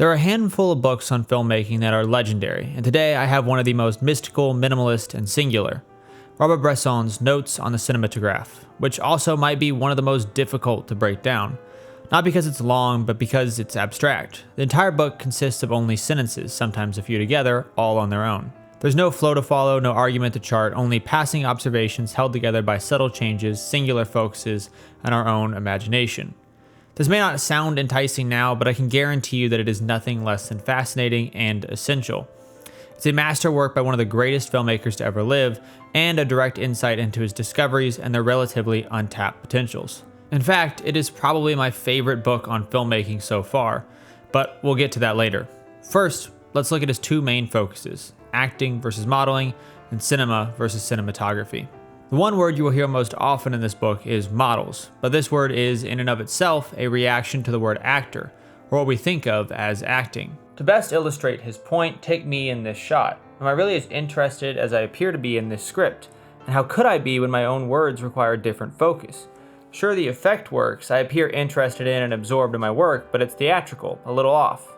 There are a handful of books on filmmaking that are legendary, and today I have one of the most mystical, minimalist, and singular. Robert Bresson's Notes on the Cinematograph, which also might be one of the most difficult to break down. Not because it's long, but because it's abstract. The entire book consists of only sentences, sometimes a few together, all on their own. There's no flow to follow, no argument to chart, only passing observations held together by subtle changes, singular focuses, and our own imagination. This may not sound enticing now, but I can guarantee you that it is nothing less than fascinating and essential. It's a masterwork by one of the greatest filmmakers to ever live, and a direct insight into his discoveries and their relatively untapped potentials. In fact, it is probably my favorite book on filmmaking so far, but we'll get to that later. First, let's look at his two main focuses: acting versus modeling, and cinema versus cinematography. The one word you will hear most often in this book is models, but this word is in and of itself a reaction to the word actor, or what we think of as acting. To best illustrate his point, take me in this shot. Am I really as interested as I appear to be in this script? And how could I be when my own words require different focus? Sure, the effect works, I appear interested in and absorbed in my work, but it's theatrical, a little off.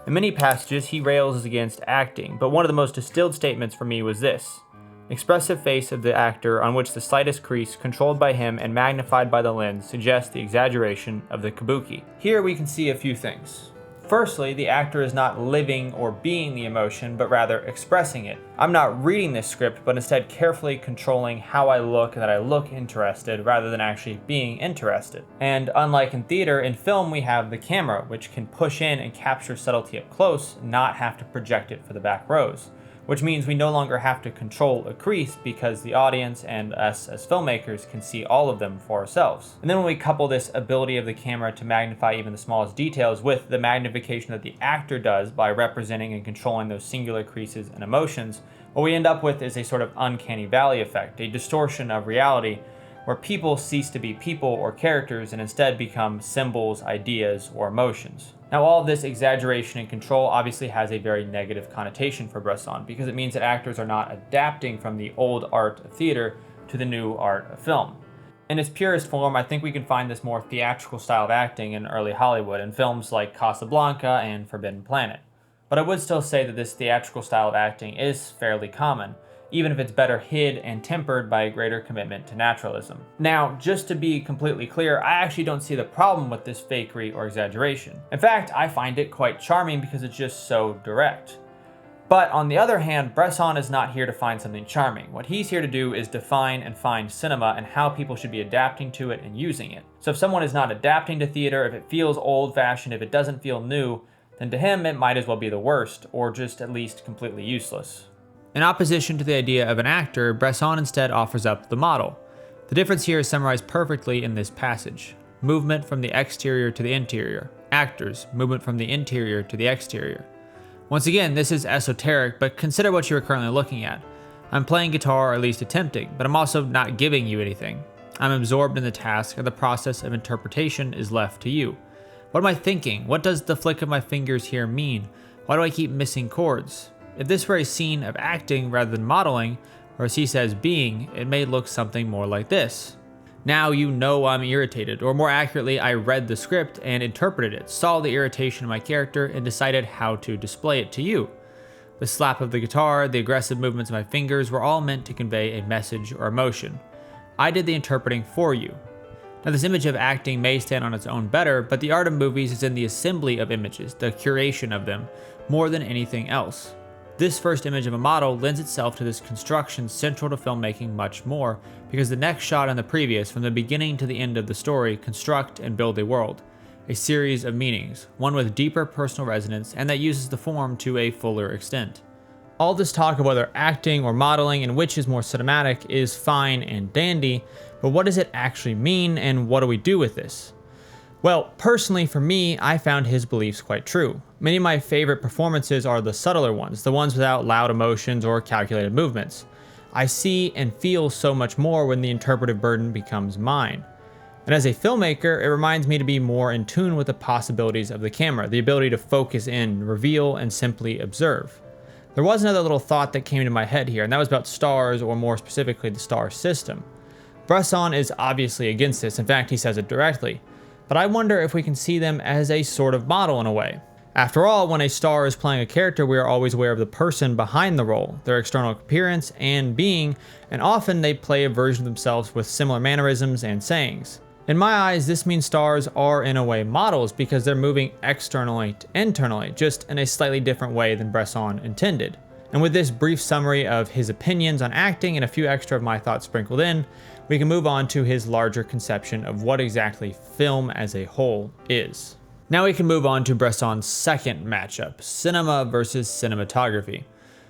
In many passages, he rails against acting, but one of the most distilled statements for me was this: expressive face of the actor on which the slightest crease, controlled by him and magnified by the lens, suggests the exaggeration of the kabuki. Here we can see a few things. Firstly, the actor is not living or being the emotion, but rather expressing it. I'm not reading this script, but instead carefully controlling how I look and that I look interested rather than actually being interested. And unlike in theater, in film we have the camera, which can push in and capture subtlety up close, not have to project it for the back rows. Which means we no longer have to control a crease because the audience and us as filmmakers can see all of them for ourselves. And then when we couple this ability of the camera to magnify even the smallest details with the magnification that the actor does by representing and controlling those singular creases and emotions, what we end up with is a sort of uncanny valley effect, a distortion of reality where people cease to be people or characters and instead become symbols, ideas, or emotions. Now, all of this exaggeration and control obviously has a very negative connotation for Bresson because it means that actors are not adapting from the old art of theater to the new art of film. In its purest form, I think we can find this more theatrical style of acting in early Hollywood in films like Casablanca and Forbidden Planet. But I would still say that this theatrical style of acting is fairly common, even if it's better hid and tempered by a greater commitment to naturalism. Now, just to be completely clear, I actually don't see the problem with this fakery or exaggeration. In fact, I find it quite charming because it's just so direct. But on the other hand, Bresson is not here to find something charming. What he's here to do is define and find cinema and how people should be adapting to it and using it. So if someone is not adapting to theater, if it feels old-fashioned, if it doesn't feel new, then to him it might as well be the worst, or just at least completely useless. In opposition to the idea of an actor, Bresson instead offers up the model. The difference here is summarized perfectly in this passage. Movement from the exterior to the interior. Actors, movement from the interior to the exterior. Once again, this is esoteric, but consider what you are currently looking at. I'm playing guitar, or at least attempting, but I'm also not giving you anything. I'm absorbed in the task, and the process of interpretation is left to you. What am I thinking? What does the flick of my fingers here mean? Why do I keep missing chords? If this were a scene of acting rather than modeling, or as he says, being, it may look something more like this. Now you know I'm irritated, or more accurately, I read the script and interpreted it, saw the irritation in my character, and decided how to display it to you. The slap of the guitar, the aggressive movements of my fingers were all meant to convey a message or emotion. I did the interpreting for you. Now this image of acting may stand on its own better, but the art of movies is in the assembly of images, the curation of them, more than anything else. This first image of a model lends itself to this construction central to filmmaking much more, because the next shot and the previous, from the beginning to the end of the story, construct and build a world, a series of meanings, one with deeper personal resonance and that uses the form to a fuller extent. All this talk of whether acting or modeling and which is more cinematic is fine and dandy, but what does it actually mean and what do we do with this? Well, personally for me, I found his beliefs quite true. Many of my favorite performances are the subtler ones, the ones without loud emotions or calculated movements. I see and feel so much more when the interpretive burden becomes mine. And as a filmmaker, it reminds me to be more in tune with the possibilities of the camera, the ability to focus in, reveal, and simply observe. There was another little thought that came into my head here, and that was about stars, or more specifically, the star system. Bresson is obviously against this. In fact, he says it directly. But I wonder if we can see them as a sort of model in a way. After all, when a star is playing a character, we are always aware of the person behind the role, their external appearance and being, and often they play a version of themselves with similar mannerisms and sayings. In my eyes, this means stars are in a way models because they're moving externally to internally, just in a slightly different way than Bresson intended. And with this brief summary of his opinions on acting and a few extra of my thoughts sprinkled in, we can move on to his larger conception of what exactly film as a whole is. Now we can move on to Bresson's second matchup, cinema versus cinematography.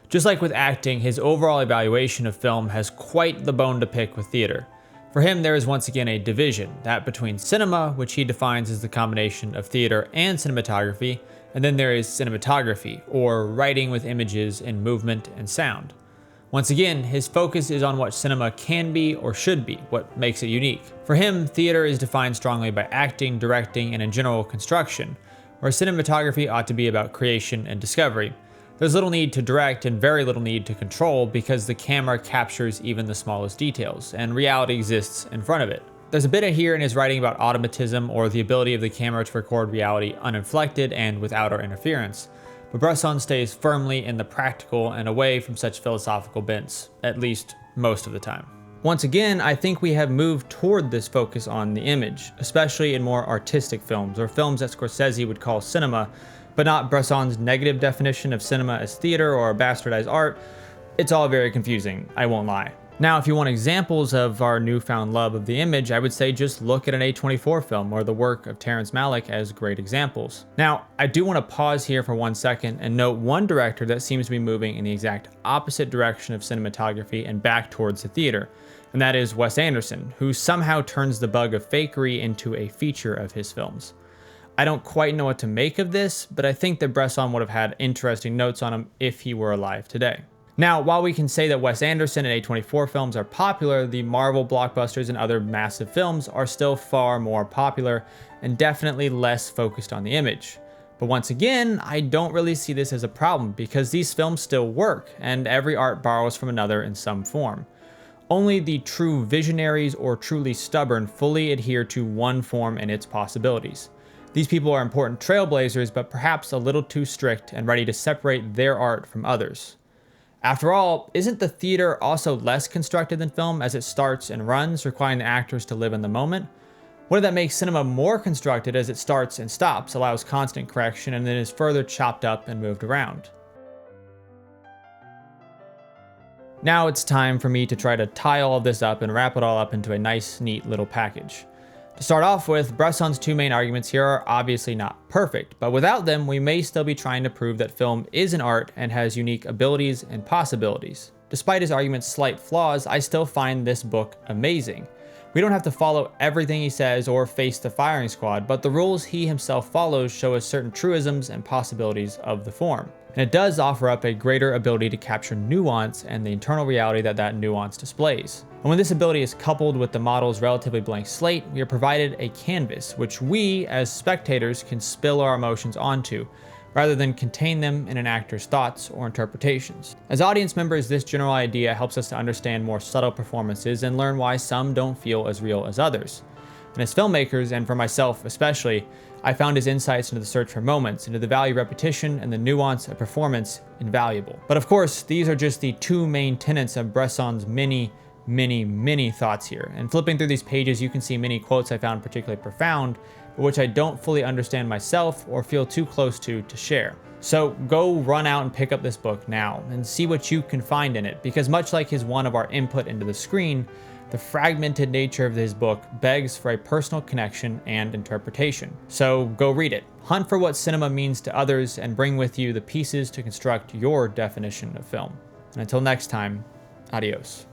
Just like with acting, his overall evaluation of film has quite the bone to pick with theater. For him, there is once again a division, that between cinema, which he defines as the combination of theater and cinematography, and then there is cinematography, or writing with images in movement and sound. Once again, his focus is on what cinema can be or should be, what makes it unique. For him, theater is defined strongly by acting, directing, and in general construction, where cinematography ought to be about creation and discovery. There's little need to direct and very little need to control because the camera captures even the smallest details, and reality exists in front of it. There's a bit here in his writing about automatism, or the ability of the camera to record reality uninflected and without our interference. But Bresson stays firmly in the practical and away from such philosophical bents, at least most of the time. Once again, I think we have moved toward this focus on the image, especially in more artistic films, or films that Scorsese would call cinema, but not Bresson's negative definition of cinema as theater or bastardized art. It's all very confusing, I won't lie. Now, if you want examples of our newfound love of the image, I would say just look at an A24 film or the work of Terrence Malick as great examples. Now, I do want to pause here for 1 second and note one director that seems to be moving in the exact opposite direction of cinematography and back towards the theater, and that is Wes Anderson, who somehow turns the bug of fakery into a feature of his films. I don't quite know what to make of this, but I think that Bresson would have had interesting notes on him if he were alive today. Now, while we can say that Wes Anderson and A24 films are popular, the Marvel blockbusters and other massive films are still far more popular and definitely less focused on the image. But once again, I don't really see this as a problem because these films still work and every art borrows from another in some form. Only the true visionaries or truly stubborn fully adhere to one form and its possibilities. These people are important trailblazers, but perhaps a little too strict and ready to separate their art from others. After all, isn't the theater also less constructed than film as it starts and runs, requiring the actors to live in the moment? What if that makes cinema more constructed as it starts and stops, allows constant correction, and then is further chopped up and moved around? Now it's time for me to try to tie all of this up and wrap it all up into a nice, neat little package. To start off with, Bresson's two main arguments here are obviously not perfect, but without them, we may still be trying to prove that film is an art and has unique abilities and possibilities. Despite his argument's slight flaws, I still find this book amazing. We don't have to follow everything he says or face the firing squad, but the rules he himself follows show us certain truisms and possibilities of the form. And it does offer up a greater ability to capture nuance and the internal reality that that nuance displays. And when this ability is coupled with the model's relatively blank slate, we are provided a canvas which we, as spectators, can spill our emotions onto, rather than contain them in an actor's thoughts or interpretations. As audience members, this general idea helps us to understand more subtle performances and learn why some don't feel as real as others. And as filmmakers, and for myself especially, I found his insights into the search for moments, into the value of repetition, and the nuance of performance invaluable. But of course, these are just the two main tenets of Bresson's many thoughts here. And flipping through these pages, you can see many quotes I found particularly profound, but which I don't fully understand myself or feel too close to share. So go run out and pick up this book now and see what you can find in it, because much like his one of our input into the screen, the fragmented nature of his book begs for a personal connection and interpretation. So go read it. Hunt for what cinema means to others and bring with you the pieces to construct your definition of film. And until next time, adios.